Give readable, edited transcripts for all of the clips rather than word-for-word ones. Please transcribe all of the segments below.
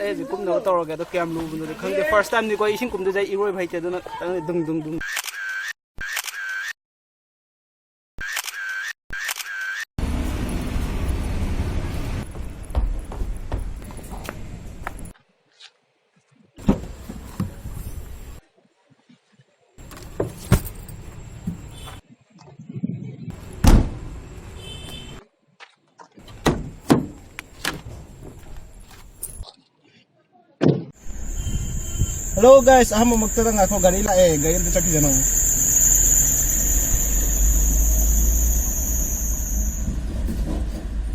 ꯍꯧꯖꯤꯛ ꯀꯨꯝꯅꯕ ꯇꯧꯔꯒꯦ ꯑꯗꯣ ꯀꯌꯥꯝ ꯂꯨꯕꯅꯣꯗꯤ ꯈꯪꯗꯦ ꯐꯥꯔꯁ ꯇꯥꯏꯝꯅꯤꯀꯣ ꯏꯁꯤꯡ ꯀꯨꯝꯗꯣꯏꯁꯦ ꯏꯔꯣꯏꯕ ꯍꯩꯇꯦ ꯑꯗꯨꯅ ꯗꯨꯡ Hello guys, magtanong ako ganila ganyan din sa kizano.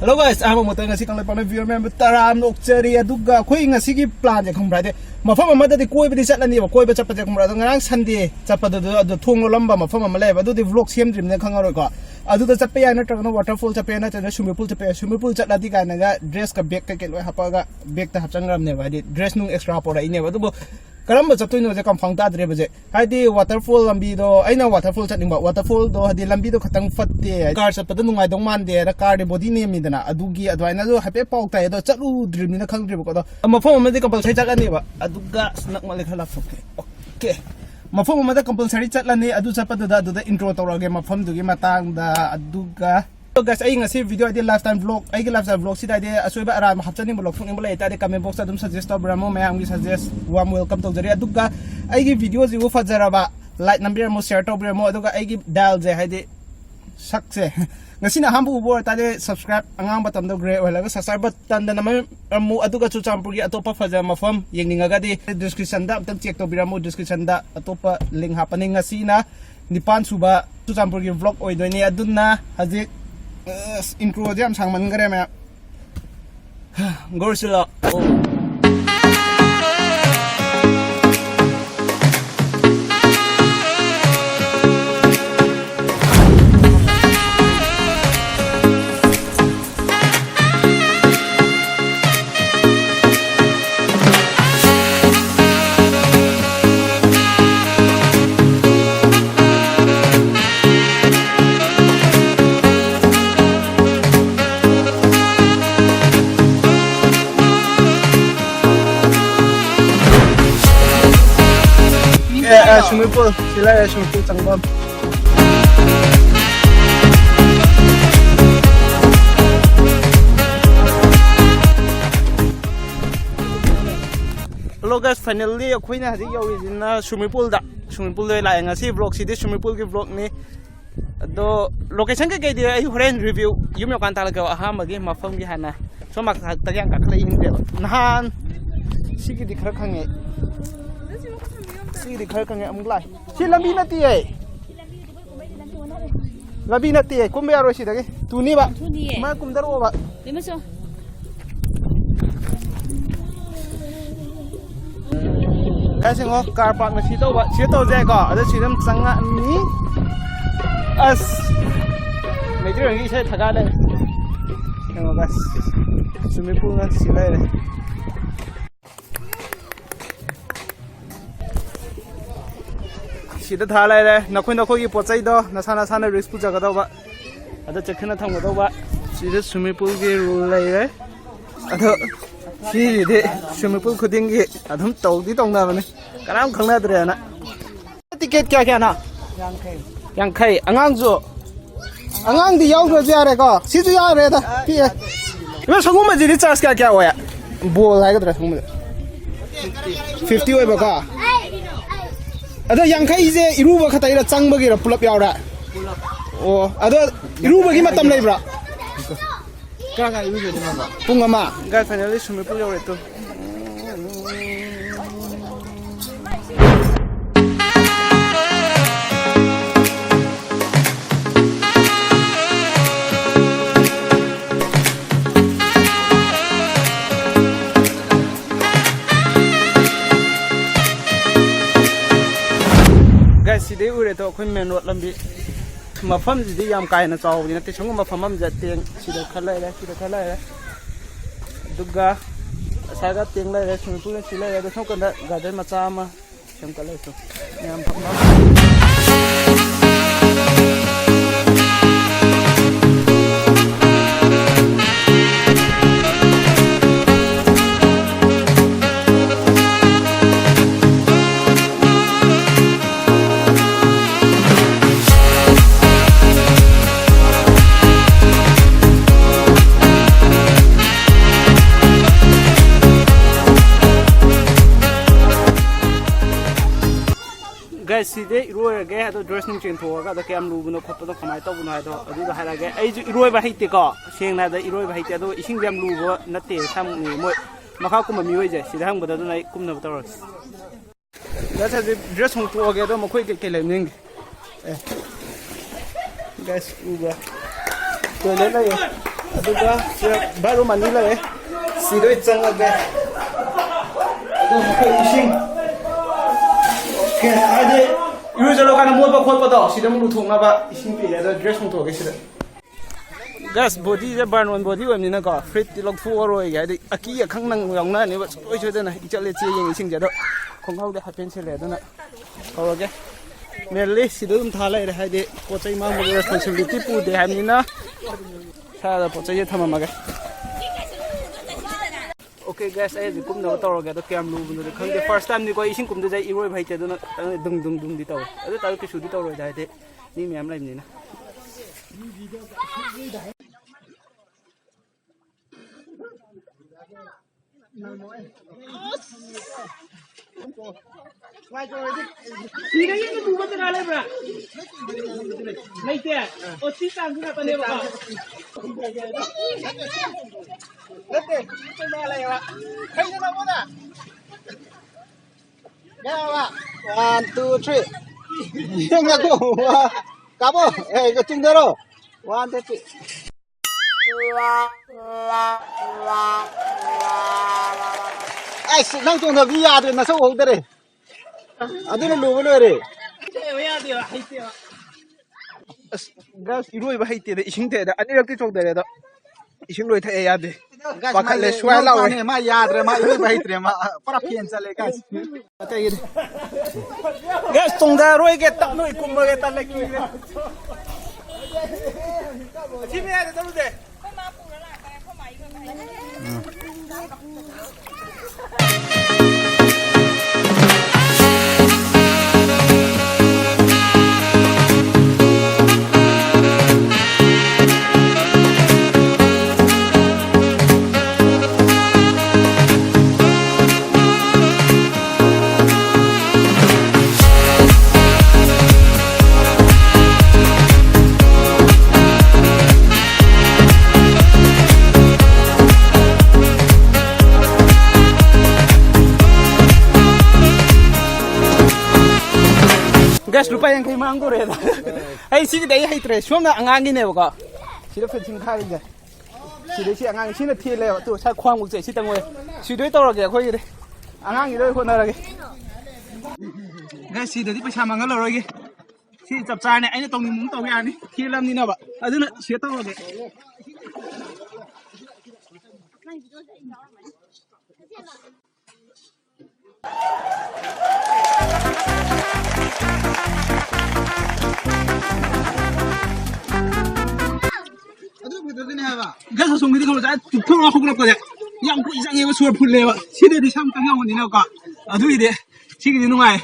Hello guys, magtanong nga si kangleipak na viewer member taram nokchari aduga khoi nga sigi plan je khombrade mafam amada di koi bidi chatlani ba koi ba chappa je khombrade ngarang Sunday chappa do thonglo lamba mafam amale ba do di vlog sem dream ne khangaro ko adu da chappa ya na tragna waterfall chappa na tena swimming pool chatla di ka na ga dress ka bag ka ke loi hapa ga bag ta hapchangram ne ba di dress nung extra pora ine ba do Karamba chatuino je kamphang ta dre baje haidi waterfall lambi do aina waterfall chatningba waterfall do hadi lambi do khatang fatte car chapda nungai dong man de ra car de body ne mi dana adugi adwaina do hape pauk ta do chatu dream ni na khang dre ko do mafom amadi compulsory chatlani ba aduga snack male khala fokke okay mafom amada compulsory chatlani adu chapda da adu da intro tawrage mafom dugi matang da aduga So guys, I ngasi video ide lifetime vlog. I lifetime vlog sida ide asoiba ara mahapchani vlog phung nimble ita de comment box adum suggest to bramo mayam gi suggest warm welcome to jari aduga I gi video ji ufa jaraba like number mo share to bramo aduga I gi dial je haide sakse ngasi na hambu ubor ta de subscribe angang batam do gre ola subscribe button da namai mu aduga chu champur gi atopa faja mafam yengninga ga di description da tam check to bramo description da atopa link hapani ngasi na nipan suba chu champur gi vlog oi doini adunna haji intro jam sang man gare me gorsila swimming pool sila swimming pool changbam Hello guys, finally akhoi na haji yawi na swimming pool la nga si vlog si swimming pool ki vlog ni do location ke ge ai horen review yum yo kan talaga aha magi mafam gi hana so mak tagyang ka khle in de nahan sigi di khara khange si di khar kange amung lai si lambi na ti ai lambi na ti ai kumbe aro si dage tu ni ba ma kum dar ba le maso kasi ngo car park na si to je ko ada si dam sanga ni as major ngi sai thaga le ngo bas swimming pool na si lai le Sida thalai le nakhoi ki pochai do nasana risk pu jaga do ba ada chekhna thang do ba sida swimming pool gi rule lai le ado si de swimming pool khuding gi adhum tawdi tongna bane kanam khangna dre na ticket kya na yang khai angang di yaw do ja re ko si ju ya re da pi e sangum ma ji charge kya hoya bol lai ga dra sangum 50 oi ba ka Ada yang kai je iruba khata ira changbagi ra pulap yaura o ada irubagi matam leibra ka iruba de ma pung ama ga finally swimming pool yaure to guys si de ure to khoi main road lambi mafam ji yam kai na chaw ni te chungma famam ja teng si da khalai la duga saga teng lai la sung tu si lai da thok da garden ma cha ma sem kalai to yam famam guys side iroi ge ado dress ning chen thoga ado kyam lubno khotno khamai tawbuno haido adu da haira ge ai ju iroi ba haite ko sengna da iroi ba haite ado ising jam lubo natte sam ni moi makha kum mi hoi je sida hang bada nai kumna bataros guys ado dress hong thoga ge ado makhoi ke le ning guys uba toilet la ye adu ga baru mani la ye sidoi chang ga ado makhoi ising 아니 이러저러 가는 모두 콜보다 시대물로 통나봐 신비에다 드레스 통도 계시다 가스 보디에 바른 보디 원이나 거 프리티 럭 포어로 이게 아기야 강낭 영나니 소이셔되나 이절레 지행 신제도 공하우데 하펜셀레도나 거게 멜리 시도음 탈라이레 하이데 포차이 마무 레스폰시빌리티 부데 하니나 사다 포차이 타마마게 Okay guys, I just come now to get the camera moving. The first time you go, you come to the Euro by the dung the tower. I thought you should do it already. Name I'm like Nina. Let's One, two, three. Cabo, hey, cái chân đó. One, two, three. Ai, năng chung là vía rồi, nó sao hụt đấy? À, đây là lùi luôn đấy. Guys, iroi ba haite de ising de da ani rakti chok de da ising loi thai ya de pakhat le swai law ne ma ya de ma iroi ba haite ma para phian chale guys ta ye guys tong da roi ge tak noi kum ge ta le ki le chi me ya de ta lu de ma pu la la ba kho mai ko guys lupa yang kay mango re da ai si dai hai tre shom na angang gi ne ba ko si da phin kha gi si dai si angang si na thi le tu sa khwang mu je si tang we si doi taw ra ge khoi gi angang gi doi ho na ra ge guys si dai paisa mangal lo ro gi si chap cha ne ai na tong ni mung taw ya ni thi lam ni na ba adu na si taw ra ge Guys, so many people are talking about it. Young boys are able to pull level. See the something on the Noka. I do it. See the no way.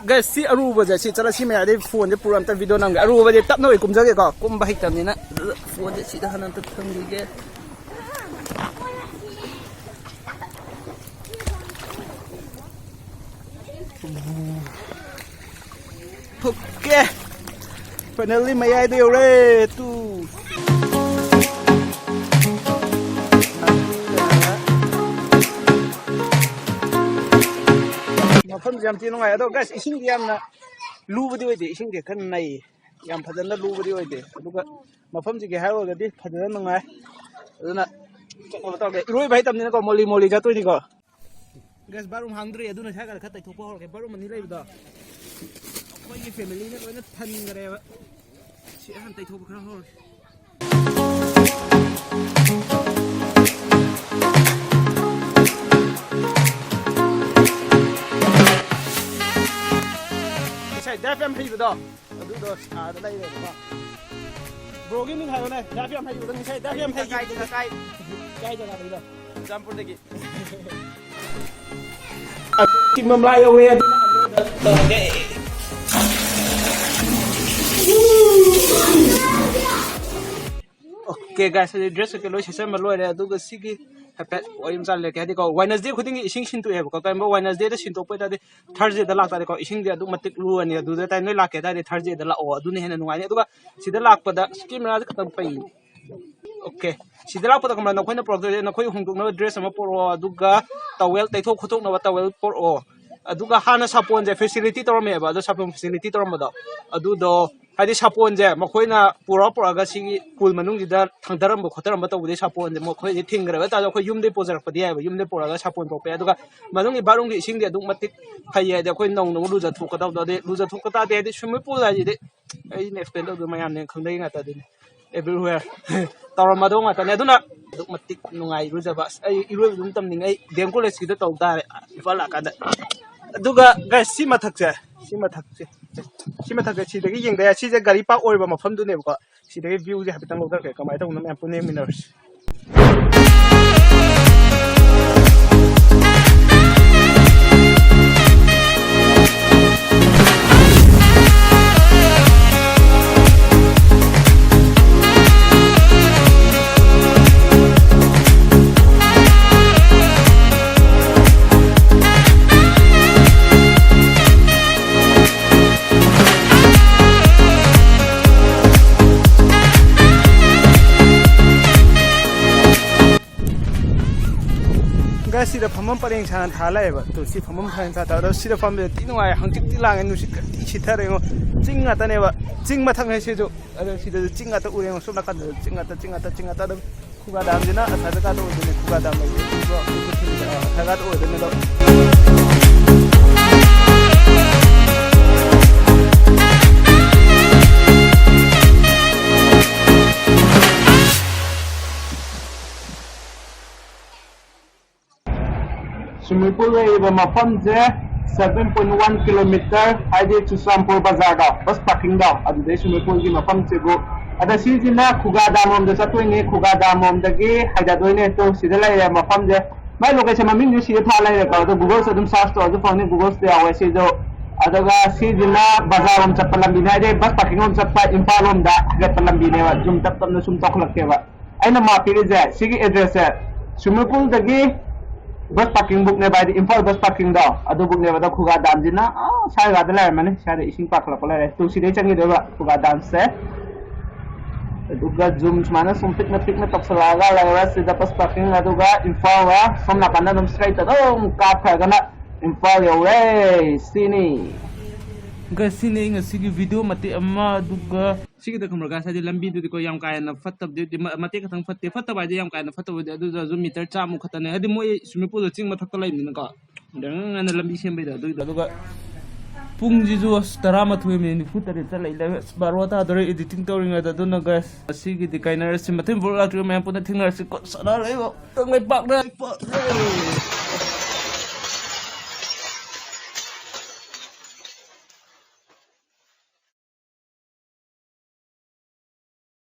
Guys, si aruba je si chala si me ade phone je puram ta video nam aruba je tap noi kum jage ko kum ba hik tam ni na phone je si da hanan ta thang gi ge okay finally may ai điều re tu mà phân giảm thì nó ngay đó guys ising diam na lu video de ising de kan nai ꯌꯥꯝ ꯐꯖꯅ ꯂꯨꯕꯗꯤ ꯑꯣꯏꯗꯦ ꯑꯗꯨꯒ ꯃꯐꯝꯁꯤꯒꯤ ꯍꯥꯏꯔꯨꯔꯒꯗꯤ ꯐꯖꯅ ꯅꯨꯡꯉꯥꯏ ꯑꯗꯨꯅ ꯆꯠꯅꯕ ꯇꯧꯒꯦ ꯏꯔꯣꯏꯕ ꯍꯩꯇꯕꯅꯤꯅꯀꯣ ꯃꯣꯂꯤ ꯃꯣꯂꯤ ꯆꯠꯇꯣꯏꯅꯤꯀꯣ ꯒ꯭ꯌꯥꯁ ꯕꯥꯠꯔꯨꯝ ꯍꯥꯡꯗ꯭ꯔꯤ ꯑꯗꯨꯅ ꯁꯥꯏꯒꯗ ꯈꯔ ꯇꯩꯊꯣꯛꯄ ꯍꯧꯔꯒꯦ ꯕꯥꯠꯔꯨꯝ ꯑꯅꯤ ꯂꯩꯕꯗꯣ ꯑꯩꯈꯣꯏꯒꯤ ꯐꯦꯃꯤꯂꯤꯅ ꯂꯣꯏꯅ ꯊꯟꯈ꯭ꯔꯦꯕ ꯁꯤ ꯍꯥꯟꯅ ꯇꯩꯊꯣꯛꯄ ꯈꯔ ꯍꯧꯔꯒꯦ ꯉꯁꯥꯏ ꯗ꯭ꯔꯥꯏꯚ ꯌꯥꯝ ꯍꯩꯕꯗꯣ ꯑꯗꯨꯗꯣ ꯁꯥꯔꯗ ꯂꯩꯔꯦꯕꯀꯣ ꯕ꯭ꯔꯣꯒꯤ ꯃꯤꯡ ꯍꯥꯏꯔꯣꯅꯦ ꯗ꯭ꯔꯥꯏꯚ ꯌꯥꯝ ꯍꯩꯕꯗꯣ ꯉꯁꯥꯏ ꯗ꯭ꯔꯥꯏꯚ ꯌꯥꯝ ꯍꯩꯈꯤꯕꯗꯣ ꯀꯥꯏ ꯖꯒꯥꯗꯒꯤꯗꯣ ꯆꯨꯔꯥꯆꯥꯟꯄꯨꯔꯗꯒꯤ ꯃꯝꯂꯥ ꯌꯧꯋꯦ ꯑꯗꯨꯅ ꯑꯟꯗꯔꯗ ꯇꯧꯔꯒꯦ ओके गाइस ड्रेस के लोई सेसन लोरे अदुगा सिगी हैपेट ओइम चाले के हदिको वेडनेसडे खुदिंग इसिंग सिंतु हेबको कयम वेडनेसडे द सिंतोपै दादि थर्सडे द लाक दादि को इसिंग दे अदु मतिक रुअनि अदु द टाइम नोइ लाके दादि थर्सडे द लाओ अदुनि हेना नुगानि अदुगा सिदा लाकपदा कैमरा खतम पै ओके सिदा लाकपदा कमरा नखोइना प्रोडक्ट नखोइ हुंदुकना ड्रेस अमा पोरो अदुगा टॉवेल तैथो खतोकना टॉवेल पोरो अदुगा हाना सापोन जे फैसिलिटी तोरमेबा अदु सापोन फैसिलिटी तोरमदो अदुदो हादि सापोन जे मखोइना पुरा पुरागा सिगी पुल मनुंग जिदा थांदरम खतरम तौबदि सापोन जे मखोइ जे थिंगरबा ता खो युमदे पोजरपदि आइबा युमदे पोरागा सापोन पोपे अदुगा मनुंग बारुंग इसिंग दे अदु मतिक फैय दे खोइ नौन लुजा थोकदाव दे लुजा थोकता दे स्विमिंग पूल आइ दे ai एक्सप्लेन दो मयाम ने खंदै ngata दे एवरीवेयर तौरमदो ngata ने अदुना अदु मतिक नुंगाइ रुजाबा ai इरोइ दुम तमनिंgai डेम कॉलेज सिदा तौ तारे इफाल लाकादा अदुगा गाइस सि मथकसे सिदगी यंगदा सिजे गाड़ी पार्क ओइबा मफमदुनेबको सिदगी व्यू जे हाबितंग लौदरके कमाय तौना मैम पुने मिनर्स सिदा फमम परेंग सान थालायबा तो सि फमम थान था ता सिदा फम तिनुवाय हंचिक तिलांग नुसि कति सिथारेङो चिंग आतानेबा चिंग मथंग है सेजो अदो सिदा चिंग आता उरेङो सोना का चिंग आता द खुगा दाम जिना असादा का दो दिने खुगा दाम लगे तो थागा तो ओदने दो स्विमिंग पूल मफम से 7.1 किलोमीटर हाइदे चुराचांपुर बाजार दा बस पार्किंग दा अदुदे स्विमिंग पूल की मफम से गो अदा सिजिना खुगा दामोम द चतोइने खुगा दामोम दगी हाइदा दोइने तो सिदा लाय मफम जे माय लोकेशन ममिंग जो सिदा था लाय का तो गूगल से तुम सर्च तो अदु फोन गूगल से आवे से जो अदगा सिजिना बाजार हम चप्पल बिना दे बस पार्किंग हम चप्पा इंफाल हम दा गत लंबीने वा जुम तप तम सुम तखलकेबा आइना मापिरे जे सिगी एड्रेस है स्विमिंग पूल दगी बस पार्किंग बुक ने बाय इंफाल बस पार्किंग दा अदु बुक ने बदा खुगा दाम जिना साइ गाद लाय माने साइ इसिंग पाकला पला रे तुसी दे चंगी देबा खुगा दाम से अदुगा जूम माने सुमपिक न तपसलागा लागा सिदा बस पार्किंग अदुगा इंफाल वा समना काना नम स्ट्रेट दो का फागना इंफाल योरे सिनी गसिने ngasi video mate amma duga sigi da kamra gasa di lambi du ko yam kaina fatab de mate ka thang fatte fataba de yam kaina fataba de adu zu meter chamu khatane hadi moi swimming pool ching mathak ta lai ni ka dang na lambi sem bai da du duga pung ji ju 13 minute fu tare chalai la barwata dore editing towing da du na gas sigi di kaina sim mate vlog tu me puna thingna si ko sana lai bo ngai pak da